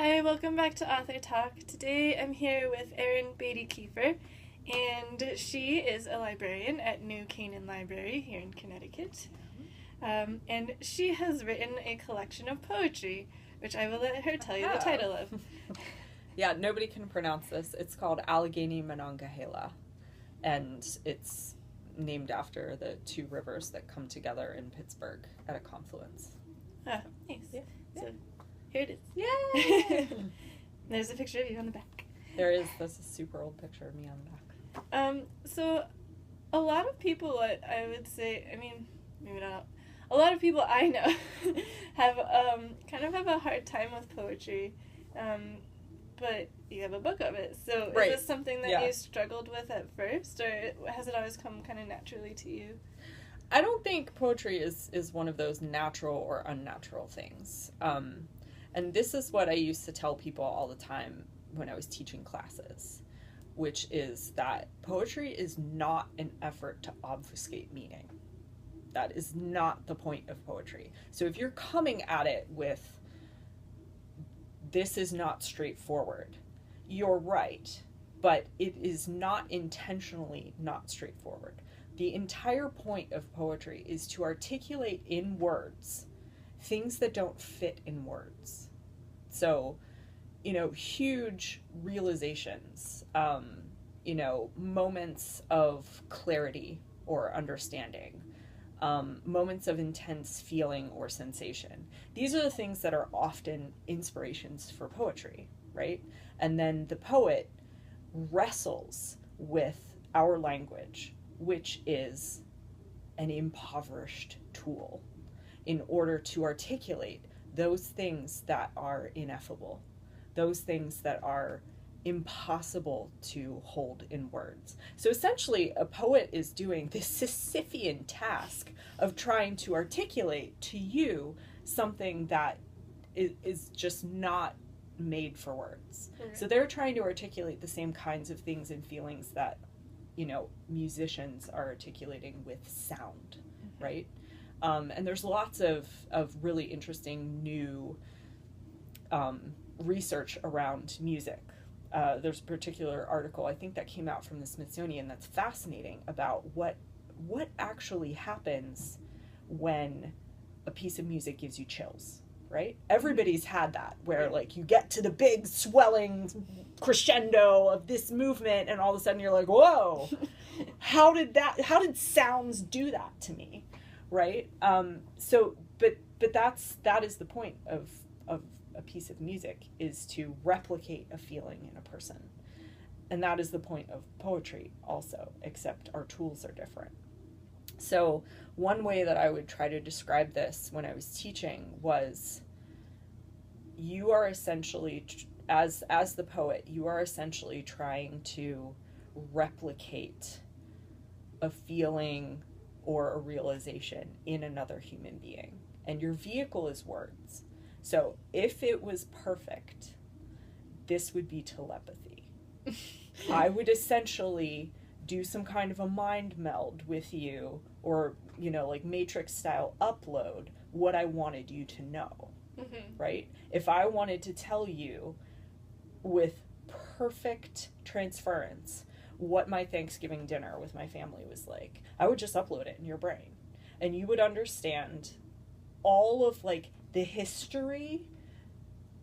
Hi, welcome back to Author Talk. Today I'm here with Erinn Batykefer, and she is a librarian at New Canaan Library here in Connecticut. And she has written a collection of poetry, which I will let her tell you the title of. Yeah, nobody can pronounce this. It's called Allegheny Monongahela, and it's named after the two rivers that come together in Pittsburgh at a confluence. Ah, nice. Yeah. So, here it is. Yay! There's a picture of you on the back. There is. That's a super old picture of me on the back. So a lot of people, I would say, I mean, maybe not, a lot of people I know have, kind of have a hard time with poetry, but you have a book of it, so Right. Is this something that you struggled with at first, or has it always come kind of naturally to you? I don't think poetry is one of those natural or unnatural things. And this is what I used to tell people all the time when I was teaching classes, which is that poetry is not an effort to obfuscate meaning. That is not the point of poetry. So if you're coming at it with, this is not straightforward, you're right, but it is not intentionally not straightforward. The entire point of poetry is to articulate in words things that don't fit in words. So, huge realizations, moments of clarity or understanding, moments of intense feeling or sensation. These are the things that are often inspirations for poetry, right? And then the poet wrestles with our language, which is an impoverished tool, in order to articulate those things that are ineffable, those things that are impossible to hold in words. So essentially, a poet is doing this Sisyphean task of trying to articulate to you something that is just not made for words. Mm-hmm. So they're trying to articulate the same kinds of things and feelings that, musicians are articulating with sound, mm-hmm. right? And there's lots of really interesting new research around music. There's a particular article, I think, that came out from the Smithsonian that's fascinating about what actually happens when a piece of music gives you chills, right? Everybody's had that, where like you get to the big swelling crescendo of this movement and all of a sudden you're like, whoa, how did sounds do that to me? Right? But that is the point of a piece of music, is to replicate a feeling in a person. And that is the point of poetry also, except our tools are different. So one way that I would try to describe this when I was teaching was, you are essentially, as the poet, you are essentially trying to replicate a feeling or a realization in another human being. And your vehicle is words. So if it was perfect, this would be telepathy. I would essentially do some kind of a mind meld with you, or, like Matrix style upload what I wanted you to know, mm-hmm. right? If I wanted to tell you with perfect transference what my Thanksgiving dinner with my family was like, I would just upload it in your brain, and you would understand all of like the history,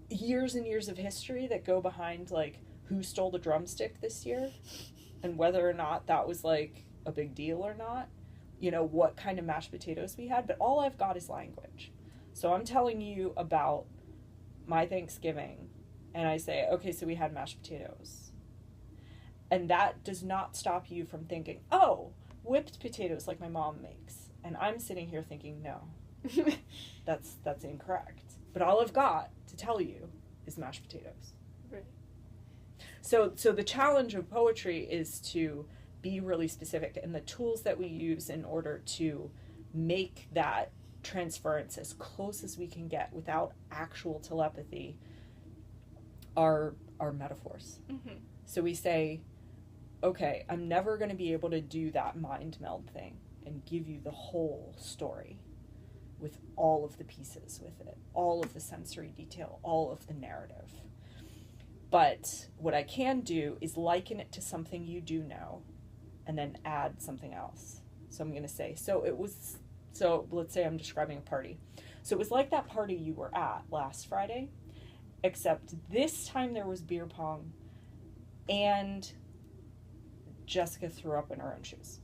years and years of history that go behind like who stole the drumstick this year, and whether or not that was like a big deal or not, what kind of mashed potatoes we had. But all I've got is language. So I'm telling you about my Thanksgiving, and I say, okay, so we had mashed potatoes. And that does not stop you from thinking, oh, whipped potatoes like my mom makes. And I'm sitting here thinking, no, that's incorrect. But all I've got to tell you is mashed potatoes. Right. So the challenge of poetry is to be really specific, and the tools that we use in order to make that transference as close as we can get without actual telepathy are metaphors. Mm-hmm. So we say, okay, I'm never going to be able to do that mind meld thing and give you the whole story. with all of the pieces with it, all of the sensory detail, all of the narrative. But what I can do is liken it to something you do know and then add something else. So I'm going to say, so let's say I'm describing a party. So it was like that party you were at last Friday, except this time there was beer pong and Jessica threw up in her own shoes.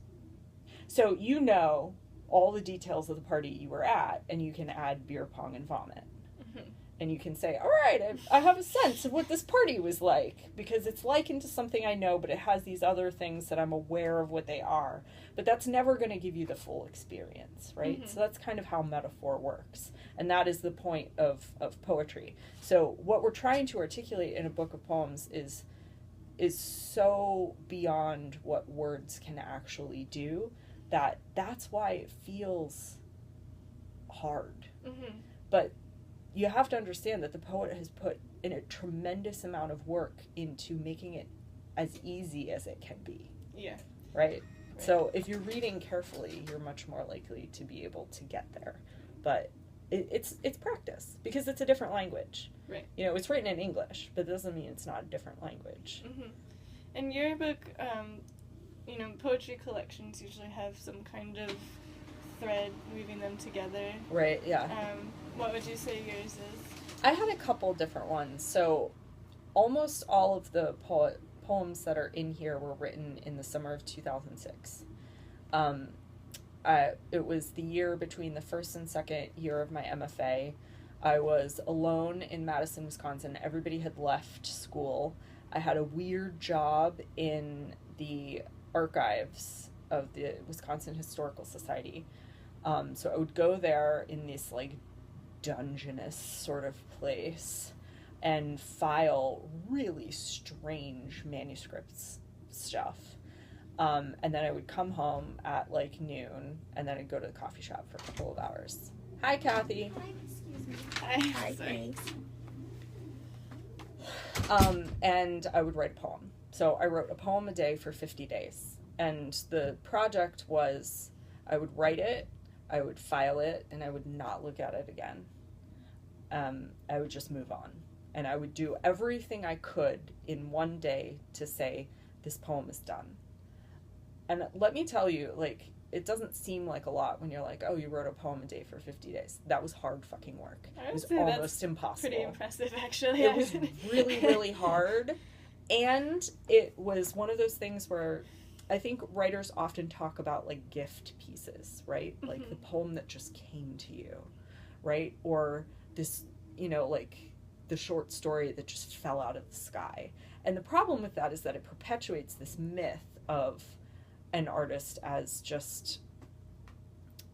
So you know all the details of the party you were at, and you can add beer pong and vomit. Mm-hmm. And you can say, all right, I have a sense of what this party was like, because it's likened to something I know, but it has these other things that I'm aware of what they are. But that's never going to give you the full experience, right? Mm-hmm. So that's kind of how metaphor works. And that is the point of poetry. So what we're trying to articulate in a book of poems is so beyond what words can actually do, that's why it feels hard. Mm-hmm. But you have to understand that the poet has put in a tremendous amount of work into making it as easy as it can be. Yeah. Right? So if you're reading carefully, you're much more likely to be able to get there. But it's practice, because it's a different language. Right. You know, it's written in English, but it doesn't mean it's not a different language. Mm-hmm. And your book, poetry collections usually have some kind of thread weaving them together. Right, yeah. What would you say yours is? I had a couple different ones. So almost all of the poems that are in here were written in the summer of 2006. It was the year between the first and second year of my MFA. I was alone in Madison, Wisconsin. Everybody had left school. I had a weird job in the archives of the Wisconsin Historical Society. So I would go there in this like dungeonous sort of place and file really strange manuscripts stuff. And then I would come home at like noon, and then I'd go to the coffee shop for a couple of hours. Hi, Kathy. Hi, excuse me. Hi, thanks. And I would write a poem. So I wrote a poem a day for 50 days. And the project was, I would write it, I would file it, and I would not look at it again. I would just move on. And I would do everything I could in one day to say, this poem is done. And let me tell you, like, it doesn't seem like a lot when you're like, oh, you wrote a poem a day for 50 days. That was hard fucking work. It was almost impossible. Pretty impressive, actually. It was really, really hard. And it was one of those things where I think writers often talk about, like, gift pieces, right? Mm-hmm. Like the poem that just came to you, right? Or this, like the short story that just fell out of the sky. And the problem with that is that it perpetuates this myth of an artist as just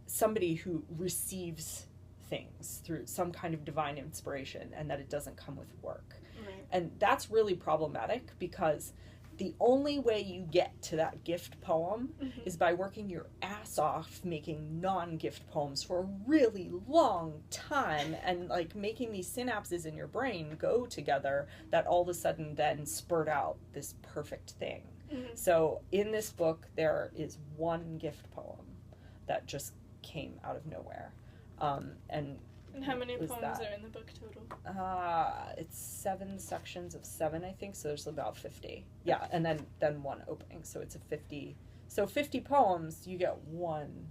somebody who receives things through some kind of divine inspiration, and that it doesn't come with work. Right. And that's really problematic, because the only way you get to that gift poem is by working your ass off making non-gift poems for a really long time, and like making these synapses in your brain go together that all of a sudden then spurt out this perfect thing. Mm-hmm. So in this book, there is one gift poem that just came out of nowhere. And how many poems are in the book total? It's 7 sections of 7, I think, so there's about 50. Yeah, and then one opening, so it's a 50. So 50 poems, you get one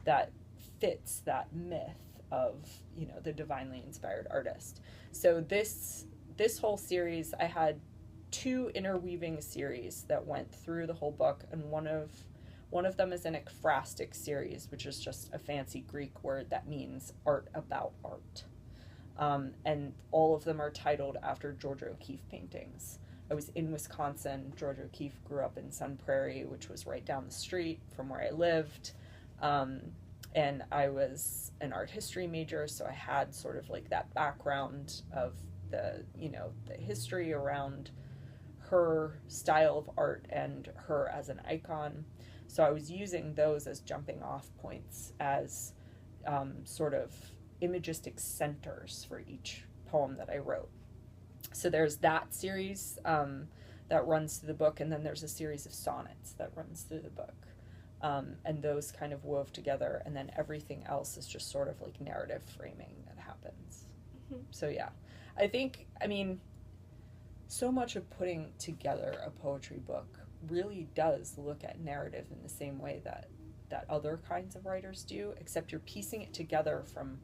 that fits that myth of, the divinely inspired artist. So this whole series, I had 2 interweaving series that went through the whole book, and one of them is an ekphrastic series, which is just a fancy Greek word that means art about art. And all of them are titled after Georgia O'Keeffe paintings. I was in Wisconsin. Georgia O'Keeffe grew up in Sun Prairie, which was right down the street from where I lived. And I was an art history major, so I had sort of like that background of the history around her style of art and her as an icon. So I was using those as jumping off points, as sort of imagistic centers for each poem that I wrote. So there's that series that runs through the book, and then there's a series of sonnets that runs through the book. and those kind of wove together, and then everything else is just sort of like narrative framing that happens. Mhm. So yeah, I think, I mean, so much of putting together a poetry book really does look at narrative in the same way that other kinds of writers do, except you're piecing it together from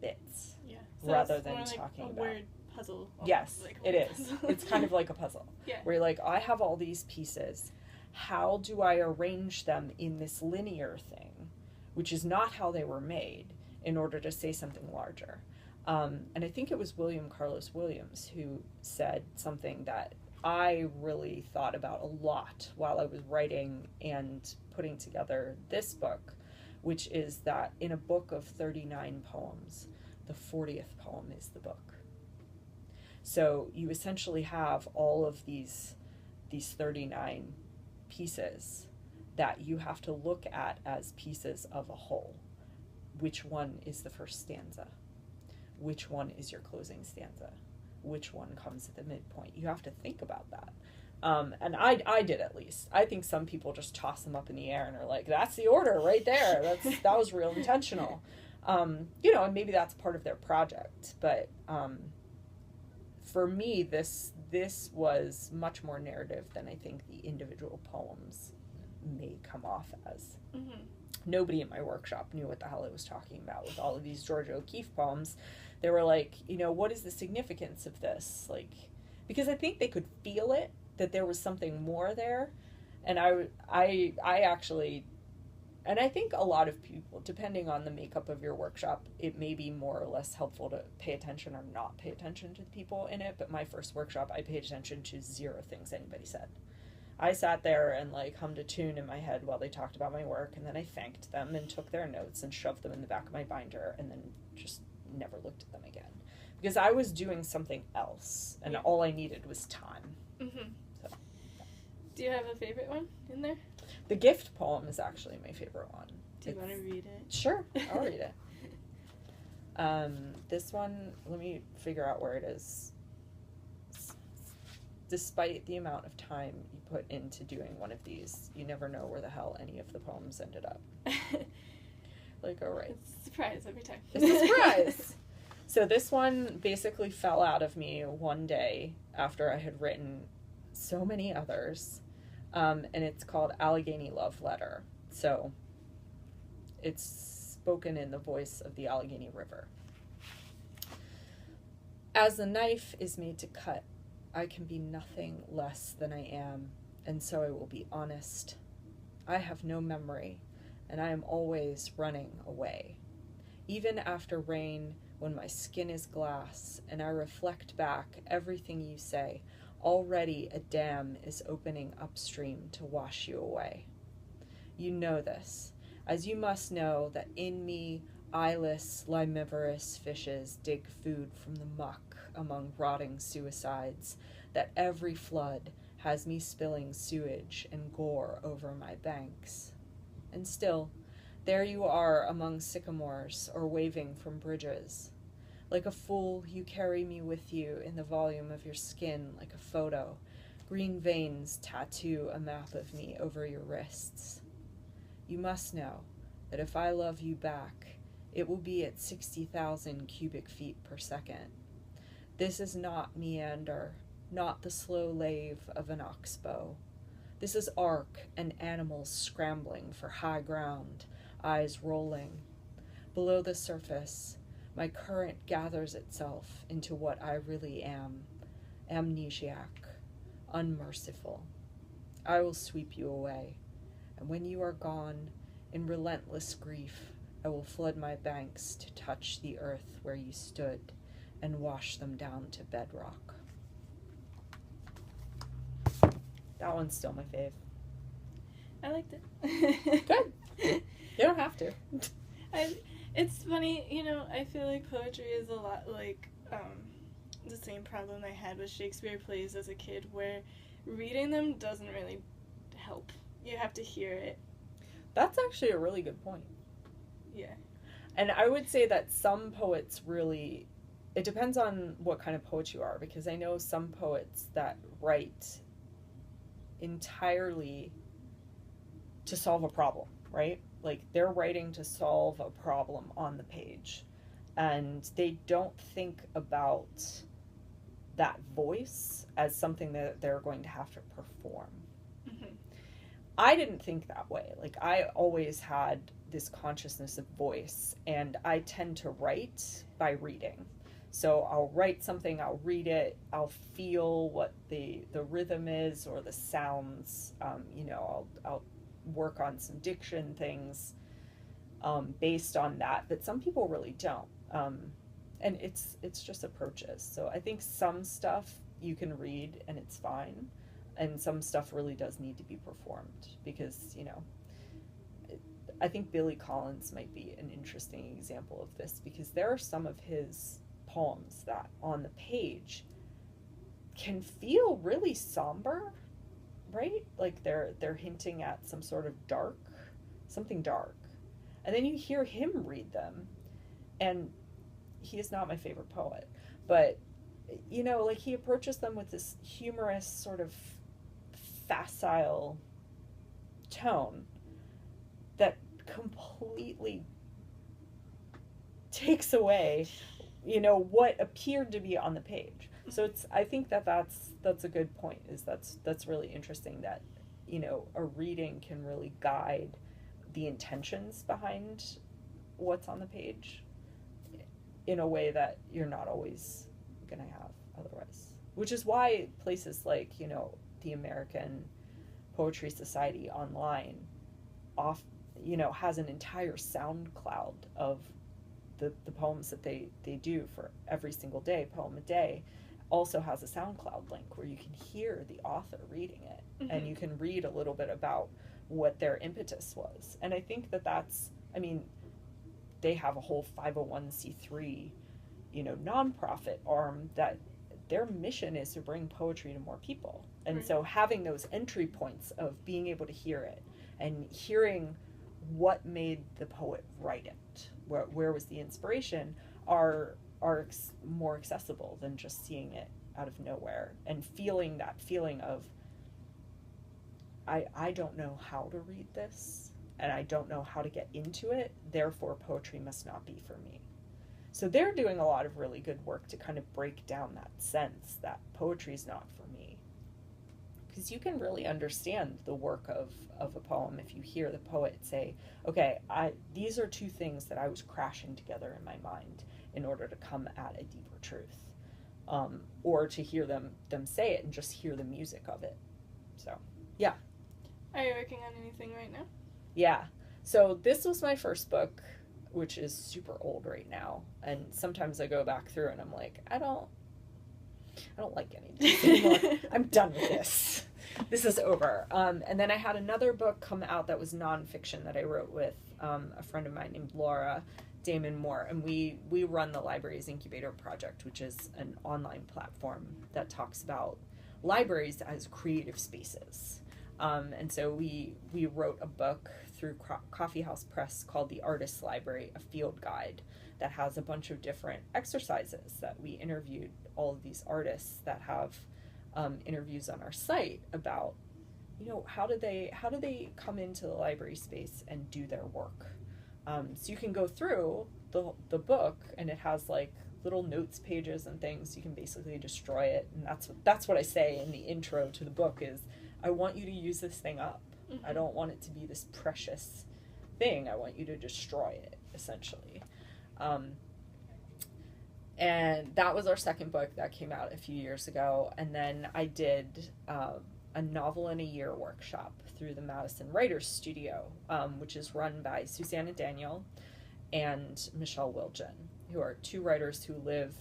bits, Yeah. rather it's than more like talking a about word puzzle. Yes, Like a it word is. puzzle. It's kind of like a puzzle. Yeah. Where you're like, I have all these pieces. How do I arrange them in this linear thing, which is not how they were made, in order to say something larger? And I think it was William Carlos Williams who said something that I really thought about a lot while I was writing and putting together this book, which is that in a book of 39 poems, the 40th poem is the book. So you essentially have all of these 39 pieces that you have to look at as pieces of a whole. Which one is the first stanza? Which one is your closing stanza? Which one comes at the midpoint? You have to think about that. And I did, at least. I think some people just toss them up in the air and are like, that's the order right there. That was real intentional. And maybe that's part of their project. But for me, this was much more narrative than I think the individual poems may come off as. Mm-hmm. Nobody in my workshop knew what the hell I was talking about with all of these Georgia O'Keeffe poems. They were like, what is the significance of this? Like, because I think they could feel it, that there was something more there. And I actually, and I think a lot of people, depending on the makeup of your workshop, it may be more or less helpful to pay attention or not pay attention to the people in it. But my first workshop, I paid attention to zero things anybody said. I sat there and like hummed a tune in my head while they talked about my work, and then I thanked them and took their notes and shoved them in the back of my binder, and then just never looked at them again. Because I was doing something else, and all I needed was time. Mm-hmm. So. Do you have a favorite one in there? The gift poem is actually my favorite one. Do you want to read it? Sure, I'll read it. This one, let me figure out where it is. Despite the amount of time you put into doing one of these, you never know where the hell any of the poems ended up. Like, all right. It's a surprise every time. It's a surprise! So this one basically fell out of me one day after I had written so many others. And it's called Allegheny Love Letter. So it's spoken in the voice of the Allegheny River. As the knife is made to cut, I can be nothing less than I am, and so I will be honest. I have no memory, and I am always running away. Even after rain, when my skin is glass, and I reflect back everything you say, already a dam is opening upstream to wash you away. You know this, as you must know that in me eyeless, limnivorous fishes dig food from the muck among rotting suicides, that every flood has me spilling sewage and gore over my banks. And still, there you are among sycamores or waving from bridges. Like a fool, you carry me with you in the volume of your skin like a photo. Green veins tattoo a map of me over your wrists. You must know that if I love you back, it will be at 60,000 cubic feet per second. This is not meander, not the slow lave of an oxbow. This is arc and animals scrambling for high ground, eyes rolling. Below the surface, my current gathers itself into what I really am, amnesiac, unmerciful. I will sweep you away, and when you are gone, in relentless grief, I will flood my banks to touch the earth where you stood and wash them down to bedrock. That one's still my fave. I liked it. Good. You don't have to. It's funny, I feel like poetry is a lot like the same problem I had with Shakespeare plays as a kid, where reading them doesn't really help. You have to hear it. That's actually a really good point. Yeah. And I would say that some poets really, it depends on what kind of poet you are, because I know some poets that write entirely to solve a problem, right? Like they're writing to solve a problem on the page, and they don't think about that voice as something that they're going to have to perform. Mm-hmm. I didn't think that way. Like I always had this consciousness of voice, and I tend to write by reading. So I'll write something, I'll read it, I'll feel what the rhythm is or the sounds. I'll work on some diction things based on that. But some people really don't, and it's just approaches. So I think some stuff you can read and it's fine, and some stuff really does need to be performed because I think Billy Collins might be an interesting example of this, because there are some of his poems that on the page can feel really somber, right? Like they're hinting at some sort of something dark. And then you hear him read them, and he is not my favorite poet, but like he approaches them with this humorous sort of facile tone that completely takes away what appeared to be on the page. So I think that's a good point, is that's really interesting that a reading can really guide the intentions behind what's on the page in a way that you're not always gonna have otherwise, which is why places like the American Poetry Society online has an entire sound cloud of the poems that they do for every single day, poem a day, also has a SoundCloud link where you can hear the author reading it. Mm-hmm. And you can read a little bit about what their impetus was. And I think they have a whole 501c3 nonprofit arm that their mission is to bring poetry to more people. And right. So having those entry points of being able to hear it and hearing what made the poet write it, where was the inspiration, are more accessible than just seeing it out of nowhere and feeling that feeling of I don't know how to read this and I don't know how to get into it, therefore poetry must not be for me. So they're doing a lot of really good work to kind of break down that sense that poetry is not for me. Because you can really understand the work of a poem if you hear the poet say, okay, these are two things that I was crashing together in my mind in order to come at a deeper truth. Or to hear them say it and just hear the music of it. So, yeah. Are you working on anything right now? Yeah. So this was my first book, which is super old right now. And sometimes I go back through and I'm like, I don't like any of this anymore. I'm done with this. This is over. And then I had another book come out that was nonfiction that I wrote with a friend of mine named Laura Damon Moore. And we run the Libraries Incubator Project, which is an online platform that talks about libraries as creative spaces. And so we wrote a book through Coffee House Press called The Artist's Library, a field guide that has a bunch of different exercises that we interviewed all of these artists that have interviews on our site about, how do they come into the library space and do their work. So you can go through the book and it has like little notes pages and things. You can basically destroy it, and that's what I say in the intro to the book is, I want you to use this thing up. Mm-hmm. I don't want it to be this precious thing. I want you to destroy it, essentially. And that was our second book that came out a few years ago. And then I did a novel in a year workshop through the Madison Writers Studio, which is run by Susanna Daniel and Michelle Wilgen, who are two writers who live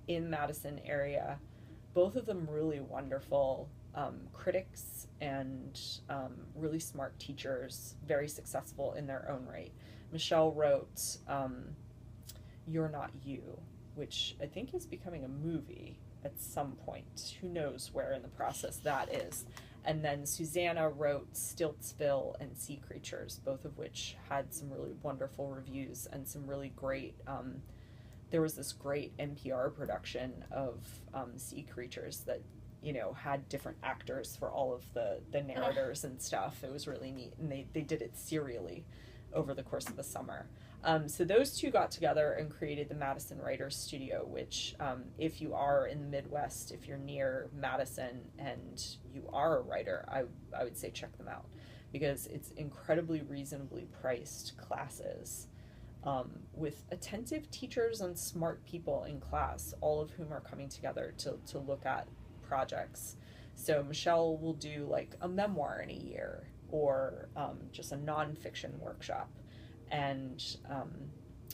in Madison area. Both of them really wonderful critics and really smart teachers, very successful in their own right. Michelle wrote You're Not You, which I think is becoming a movie at some point. Who knows where in the process that is. And then Susanna wrote Stiltsville and Sea Creatures, both of which had some really wonderful reviews and some really great, there was this great NPR production of Sea Creatures that, had different actors for all of the narrators and stuff. It was really neat, and they did it serially over the course of the summer. So those two got together and created the Madison Writers Studio, which, if you are in the Midwest, if you're near Madison and you are a writer, I would say check them out, because it's incredibly reasonably priced classes, with attentive teachers and smart people in class, all of whom are coming together to look at projects. So Michelle will do like a memoir in a year, or just a nonfiction workshop. And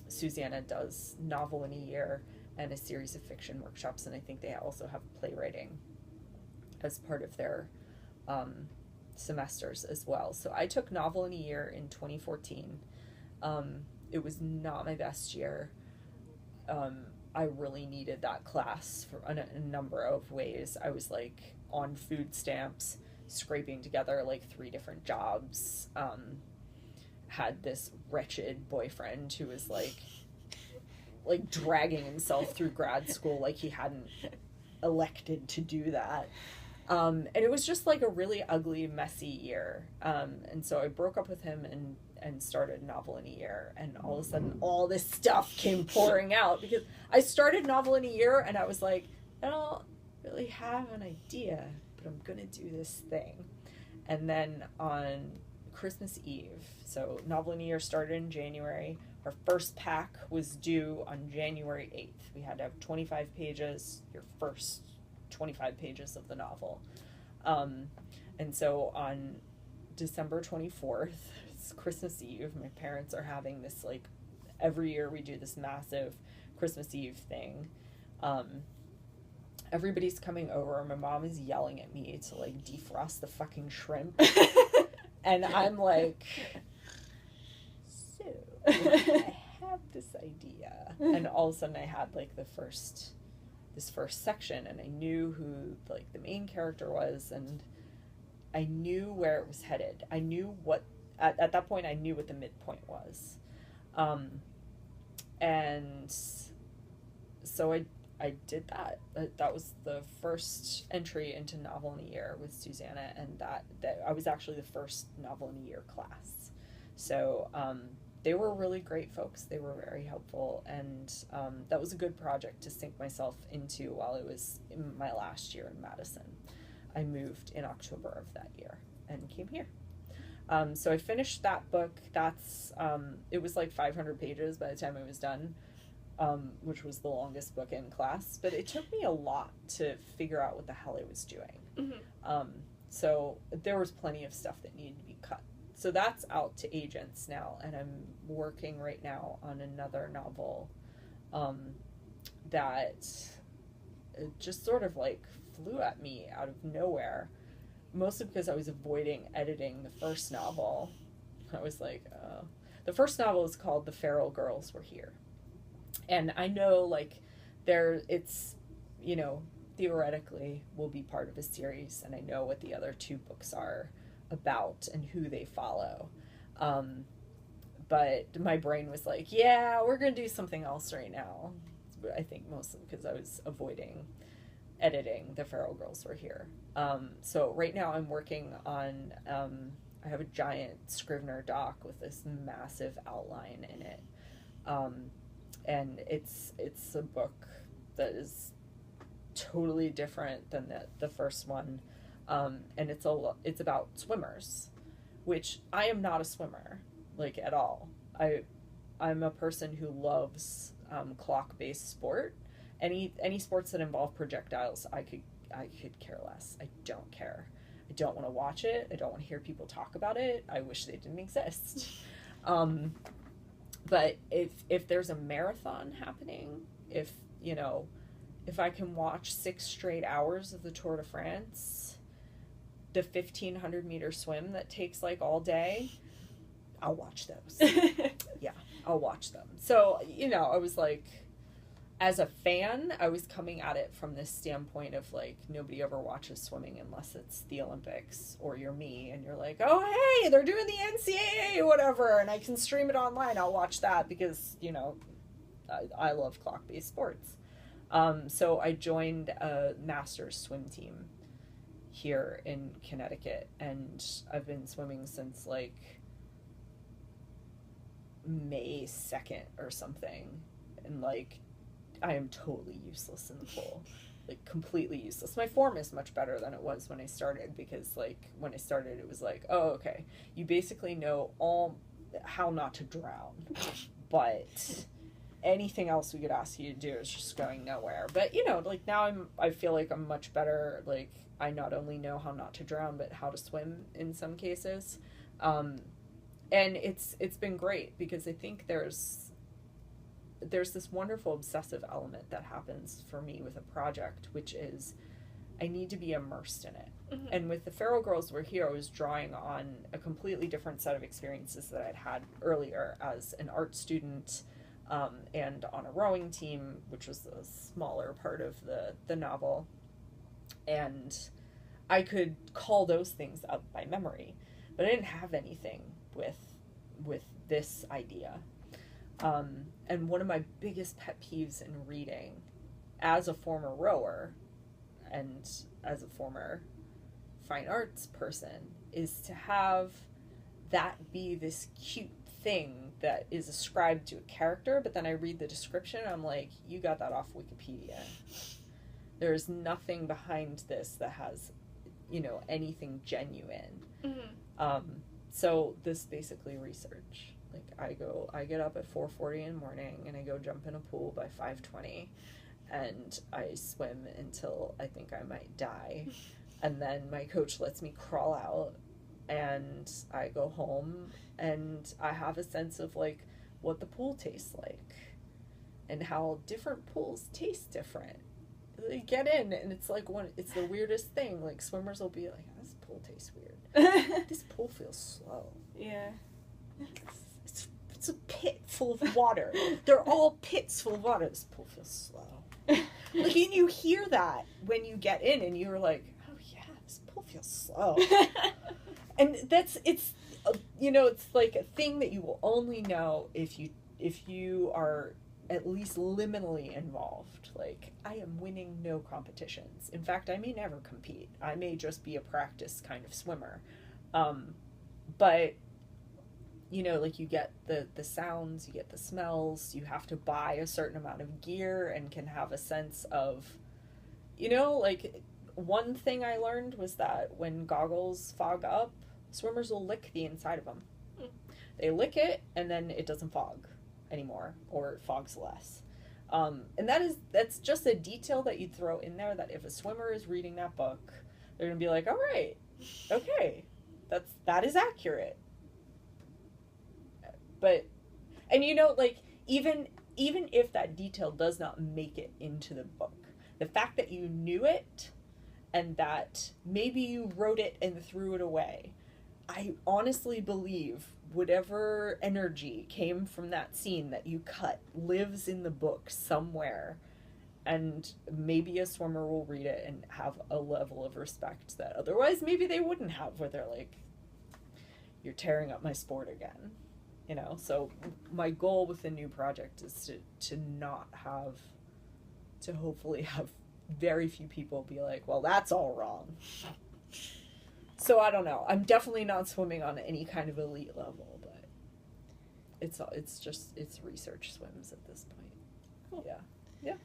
Susanna does novel in a year and a series of fiction workshops, and I think they also have playwriting as part of their semesters as well. So I took novel in a year in 2014. It was not my best year. I really needed that class for a number of ways. I was like on food stamps, scraping together like 3 different jobs, had this wretched boyfriend who was like dragging himself through grad school like he hadn't elected to do that. And it was just like a really ugly, messy year. And so I broke up with him and started novel in a year, and all of a sudden all this stuff came pouring out, because I started novel in a year and I was like, I don't really have an idea, but I'm gonna do this thing. And then on Christmas Eve, so novel in a year started in January, our first pack was due on January 8th. We had to have 25 pages, your first 25 pages of the novel. And so on December 24th, it's Christmas Eve, my parents are having this, like, every year we do this massive Christmas Eve thing. Everybody's coming over, my mom is yelling at me to, like, defrost the fucking shrimp. And I'm like, so I have this idea. And all of a sudden I had like this first section, and I knew who like the main character was, and I knew where it was headed. I knew what, at that point I knew what the midpoint was. And so I did that. That was the first entry into novel in a year with Susanna, and that I was actually the first novel in a year class. So they were really great folks. They were very helpful, and that was a good project to sink myself into while I was in my last year in Madison. I moved in October of that year and came here. So I finished that book. That's it was like 500 pages by the time I was done. Which was the longest book in class, but it took me a lot to figure out what the hell I was doing. Mm-hmm. So there was plenty of stuff that needed to be cut. So that's out to agents now, and I'm working right now on another novel that just sort of like flew at me out of nowhere, mostly because I was avoiding editing the first novel. I was like, the first novel is called The Feral Girls Were Here. And I know, like, it's, theoretically will be part of a series, and I know what the other 2 books are about and who they follow. But my brain was like, yeah, we're going to do something else right now. I think mostly because I was avoiding editing The Feral Girls Were Here. So right now I'm working on, I have a giant Scrivener doc with this massive outline in it. And it's a book that is totally different than the first one, and it's about swimmers, which I am not a swimmer, like, at all. I'm a person who loves clock-based sport. Any sports that involve projectiles, I could care less. I don't care. I don't want to watch it. I don't want to hear people talk about it. I wish they didn't exist. But if there's a marathon happening, if I can watch 6 straight hours of the Tour de France, the 1,500 meter swim that takes like all day, I'll watch those. Yeah, I'll watch them. So, I was like, as a fan, I was coming at it from this standpoint of like, nobody ever watches swimming unless it's the Olympics or you're me and you're like, oh, hey, they're doing the NCAA, whatever, and I can stream it online. I'll watch that because, I love clock-based sports. So I joined a master's swim team here in Connecticut, and I've been swimming since like May 2nd or something, and like I am totally useless in the pool. Like completely useless. My form is much better than it was when I started, because like when I started it was like, oh, okay, you basically know all how not to drown, but anything else we could ask you to do is just going nowhere. But you know, like now I feel like I'm much better. Like I not only know how not to drown, but how to swim in some cases. And it's been great, because I think there's this wonderful obsessive element that happens for me with a project, which is I need to be immersed in it. Mm-hmm. And with the Feral Girls Were Here, I was drawing on a completely different set of experiences that I'd had earlier as an art student, and on a rowing team, which was a smaller part of the novel. And I could call those things up by memory, but I didn't have anything with this idea. And one of my biggest pet peeves in reading, as a former rower and as a former fine arts person, is to have that be this cute thing that is ascribed to a character, but then I read the description and I'm like, you got that off Wikipedia. There's nothing behind this that has, you know, anything genuine. Mm-hmm. So this basically research. Like I get up at 4:40 in the morning and I go jump in a pool by 5:20, and I swim until I think I might die, and then my coach lets me crawl out, and I go home and I have a sense of like what the pool tastes like and how different pools taste different. They get in and it's like it's the weirdest thing. Like swimmers will be like, this pool tastes weird. This pool feels slow. Yeah. It's a pit full of water. They're all pits full of water. This pool feels slow. Like, and you hear that when you get in, and you're like, oh yeah, this pool feels slow. And it's like a thing that you will only know if you are at least liminally involved. Like, I am winning no competitions. In fact, I may never compete. I may just be a practice kind of swimmer. But you know, like you get the sounds, you get the smells, you have to buy a certain amount of gear and can have a sense of, you know, like one thing I learned was that when goggles fog up, swimmers will lick the inside of them. Mm. They lick it and then it doesn't fog anymore, or it fogs less. And that's just a detail that you'd throw in there, that if a swimmer is reading that book, they're going to be like, all right, okay, that is accurate. But, and you know, like, even if that detail does not make it into the book, the fact that you knew it and that maybe you wrote it and threw it away, I honestly believe whatever energy came from that scene that you cut lives in the book somewhere, and maybe a swimmer will read it and have a level of respect that otherwise maybe they wouldn't have, where they're like, you're tearing up my sport again. You know, so my goal with the new project is to not have, to hopefully have very few people be like, well, that's all wrong. So I don't know. I'm definitely not swimming on any kind of elite level, but it's research swims at this point. Cool. Yeah.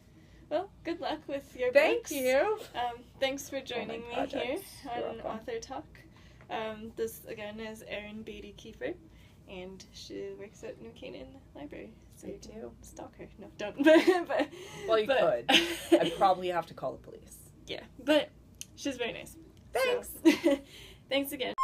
Well, good luck with your books. Thank you. Thanks for joining me here on Author Talk. This again is Erinn Batykefer. And she works at New Canaan Library, so you can stalk her. No, don't. but well, you could. I'd probably have to call the police. Yeah, but she's very nice. Thanks. So, thanks again.